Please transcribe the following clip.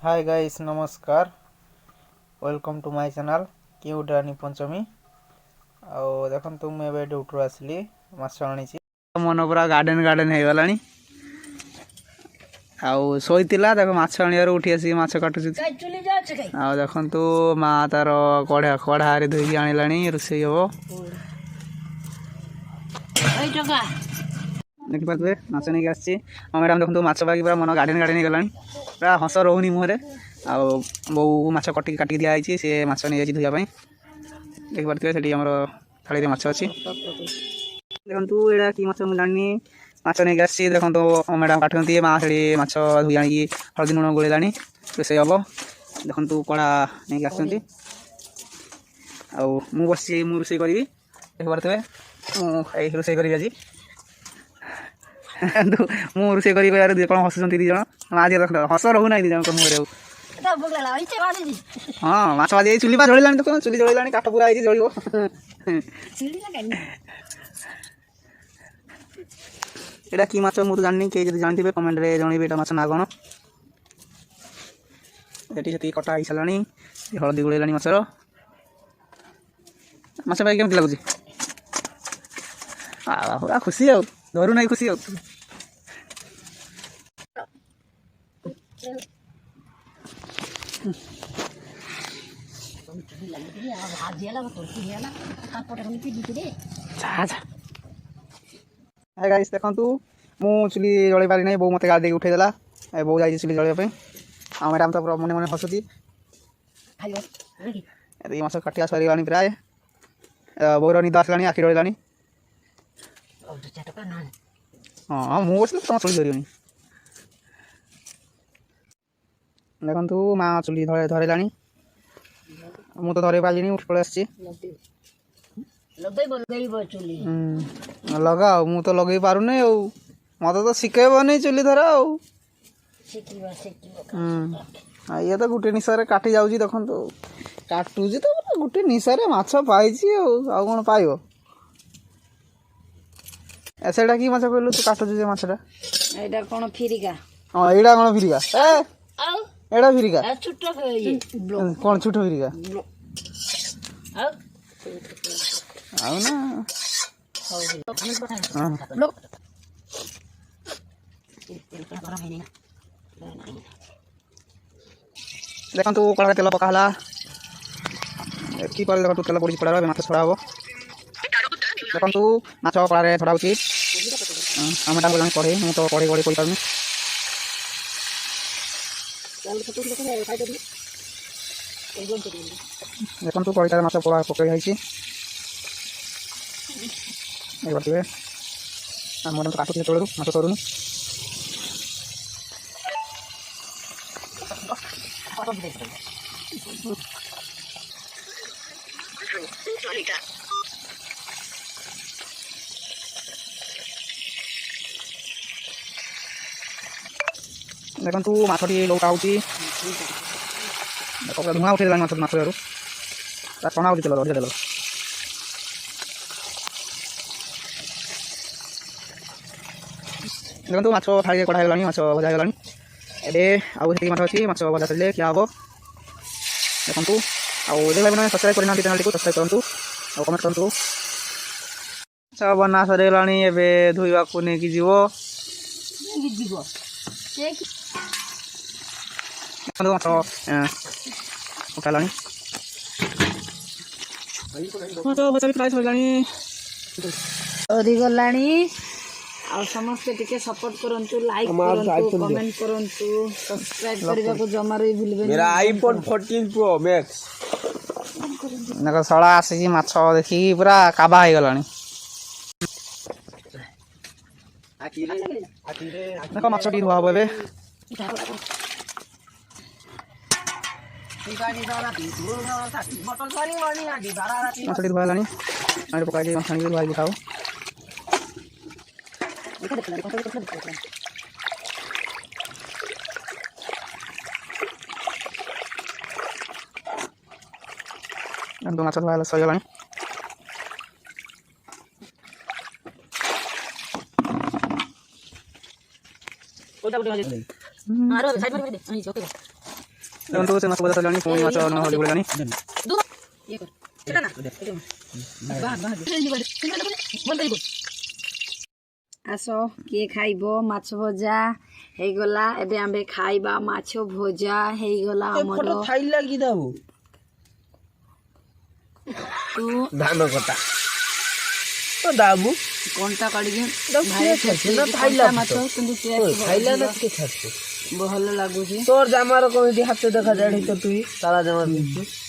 हाय guys नमस्कार welcome to my channel cute Rani Panchami आउ देखो मुझे ड्यूटी आसली माछ आनी मन पूरा गार्डन गार्डन हो गलानी आउ शोला देख माछ आनिबार उठी आसिक माछ काटुची आउ देखु माँ तार कढ़ा कढ़ारे धोई आनिला रोषे हम देखिपे माछ नहीं आसी मैडम देखो माछ पाकि पूरा मन गार्डन गार्डन हो गलानी पूरा हस रोनी मुहरे आउ बो माछ कटिक काटिक दिखाई सी माछ नहीं जाइए धोवाई देखिपे से थाली माछ अच्छी देखो यहाँ कि माछ मुझे जानी माछ नहीं आसी देखो मैडम काटुंट माँ से माछ धोई आनी हलदी लुण गोलेला रोषे हम देखु कड़ा नहीं आसुँच आउ बस रोषे करी देखिपे मुझे रोषे करी आज मु रोषे करी कौन हसुँच दीज आज हस रोना दीज मुहरे हाँ माछ भाजी चुली जला देख चुली जला काठ पूरा जल यहाँ कि माछ मुझे जानी किए जो जानते कमेंट में जनइबे यहाँ माछ ना कौन ये कटा हो सारा हलदी गोलेला माछर माछ पाई केमती लगुच पूरा खुशी आ धरू ना खुशी आ गाइस देखु मु चुली जलई पारि ना बो मत गाड़ी उठेदेला बो जा चुली जलैया आ मैडम तो पूरा मन मन हसुची माछ काटिया सरीगला प्राय बोर निद आसला आखि डरला हाँ मुझे तुम चुली धरनी देखु माँ चुली धरला मु तो धरे पारि उठ पड़े आसी लगा मु तो लगे पारुनी मत तो शिखेबनी चुली धर ये तो गोटे निशारे काटी जाऊँगी देखो काटुची तो गोटे निशारे माछ पाई कौन पाइब ऐसा कि माछ कहलु तू काटुची माछटा एटा कोन फिरिका हाँ एटा कौन फिरिका एटा फिरिका कौन छुट फिरिका आउ ना देखो तू कड़ा तेल पकाला कि देखो तेल पड़ी पड़ा माछ छड़ा हम देखो तू माछ कड़ा छड़ा मैडम कढ़े मुझे तो कढ़े कढ़े कर पार्नी देखो तू कड़े माछ पड़ा पकई मैडम तो काटुचे तलू माछ तरुनी देखो तू माछटी लौटा धुआं उठे माछ माछर टना तेल अधिक तेल देखो माछ थाली कढ़ा होगा माछ भजा होगा एवं माछ अच्छी माछ भजा सर क्या हम देखु आउ मैंने सब्सक्राइब करना चैनल को सब्सक्राइब करूँ और कमेंट करूँ माछ बना सरीगला ए धोवा को लेकिन जीव माछ उठाला माछ भजा भी प्राय सरीगला आ समस्त टिके सपोर्ट करंतु लाइक करंतु कमेंट करंतु सब्सक्राइब करबा को जमा रे भूलबे मेरा आईफोन 14 प्रो मैक्स देखो सड़ा आसी माछ देखी पूरा काबा हो गलानी देखो माछ टी धुआ हम माछ टी धुआ पकाई छाणी धुआ उठाओ माछ धुआ सरीगला ओटा बोटे साइड में दे ओके ଦେଖନ୍ତୁ ସେ ମାଛ ଭଜା ସରିଲାଣି ପୁଣି ମାଛ ଲୁଣ ହଳଦୀ ଗୋଳେଇଲାଣି ଆସ କିଏ ଖାଇବ ମାଛ ଭଜା ହେଇଗଲା ଏବେ ଆମେ ଖାଇବା ମାଛ ଭଜା ହେଇଗଲା ଆମର ଖାଇ ଲାଗି ଦାବୁ ତୁ ଧାନ କଟା ତ ଦାବୁ କଣ୍ଟା କାଢିକି ଖାଇଲା ମାଛ କିନ୍ତୁ ଖାଇଲା ନା ଟିକେ ଛାଡଛୁ ଭଲ ଲାଗୁଛି ତୋର ଜାମାର କଣ ହାତ ଦେଖା ଯାଏ ତ ତୁଇ ତାରା ଜାମା ପିନ୍ଧଛୁ